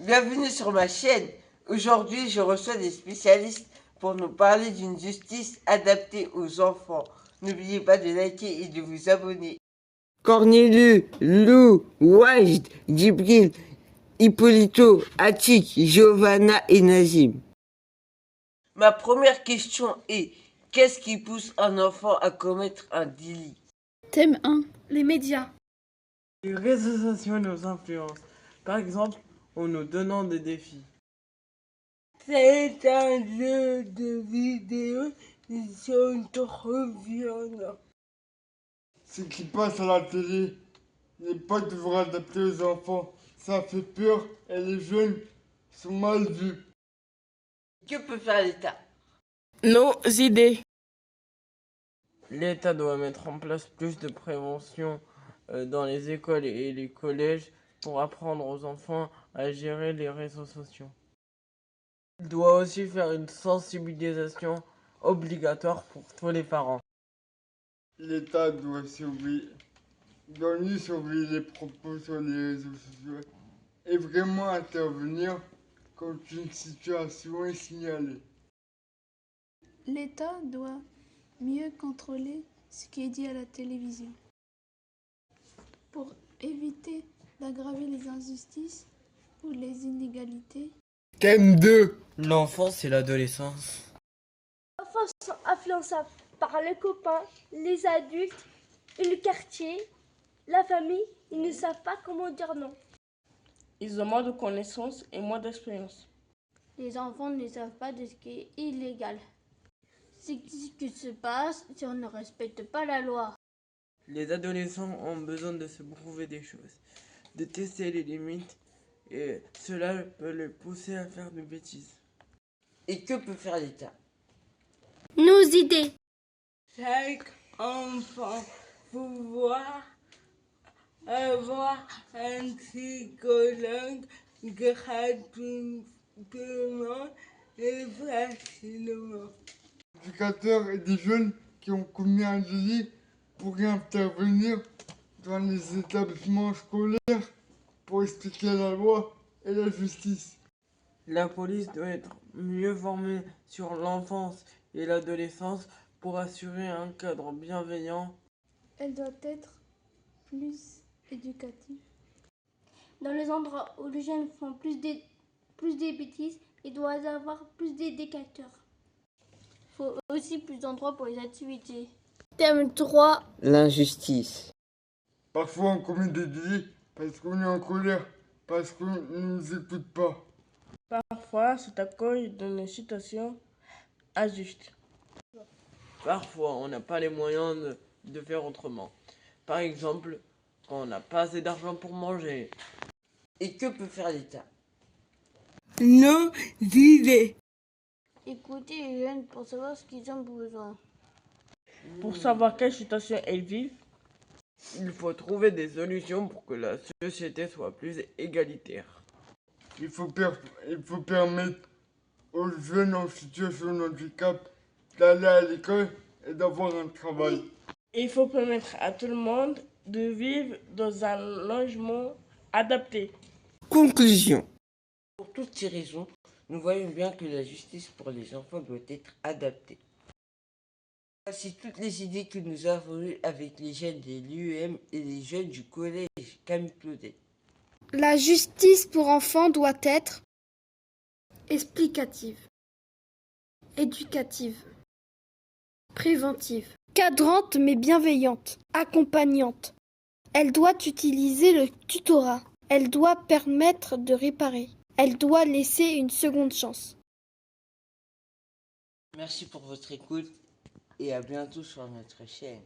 Bienvenue sur ma chaîne. Aujourd'hui, je reçois des spécialistes pour nous parler d'une justice adaptée aux enfants. N'oubliez pas de liker et de vous abonner. Cornelius, Lou, Wajd, Djibril, Hippolito, Atik, Giovanna et Nazim. Ma première question est, qu'est-ce qui pousse un enfant à commettre un délit? Thème 1. Les médias. Les réseaux sociaux nous influencent, par exemple en nous donnant des défis. C'est un jeu de vidéo, ils sont trop violents. Ce qui passe à la télé n'est pas toujours adapté aux enfants. Ça fait peur et les jeunes sont mal vus. Que peut faire l'État? Nos idées. L'État doit mettre en place plus de prévention dans les écoles et les collèges pour apprendre aux enfants à gérer les réseaux sociaux. Il doit aussi faire une sensibilisation obligatoire pour tous les parents. L'État doit mieux surveiller les propos sur les réseaux sociaux et vraiment intervenir quand une situation est signalée. L'État doit mieux contrôler ce qui est dit à la télévision pour éviter d'aggraver les injustices ou les inégalités. Thème 2. L'enfance et l'adolescence. Les enfants sont influençables par les copains, les adultes, et le quartier, la famille. Ils ne savent pas comment dire non. Ils ont moins de connaissances et moins d'expérience. Les enfants ne savent pas de ce qui est illégal. C'est ce qui se passe si on ne respecte pas la loi. Les adolescents ont besoin de se prouver des choses, de tester les limites, et cela peut les pousser à faire des bêtises. Et que peut faire l'État? Nos idées. Chaque enfant pouvoir avoir un psychologue gratuitement et facilement. Les éducateurs et des jeunes qui ont commis un délit pourraient intervenir dans les établissements scolaires pour expliquer la loi et la justice. La police doit être mieux formée sur l'enfance et l'adolescence pour assurer un cadre bienveillant. Elle doit être plus éducative. Dans les endroits où les jeunes font plus de bêtises, il doit y avoir plus d'éducateurs. Il faut aussi plus d'endroits pour les activités. Thème 3. L'injustice. Parfois on commet des délits parce qu'on est en colère, parce qu'on ne nous écoute pas. Parfois, c'est à cause d'une situation injuste. Parfois, on n'a pas les moyens de faire autrement. Par exemple, quand on n'a pas assez d'argent pour manger. Et que peut faire l'État? Nos idées. Écoutez les jeunes pour savoir ce qu'ils ont besoin. Pour savoir quelle situation elles vivent, Il faut trouver des solutions pour que la société soit plus égalitaire. Il faut permettre aux jeunes en situation de handicap d'aller à l'école et d'avoir un travail. il faut permettre à tout le monde de vivre dans un logement adapté. Conclusion. Pour toutes ces raisons, nous voyons bien que la justice pour les enfants doit être adaptée. Voici toutes les idées que nous avons eues avec les jeunes de l'UEM et les jeunes du collège Camille Claudette. La justice pour enfants doit être explicative, éducative, préventive, cadrante mais bienveillante, accompagnante. Elle doit utiliser le tutorat. Elle doit permettre de réparer. Elle doit laisser une seconde chance. Merci pour votre écoute et à bientôt sur notre chaîne.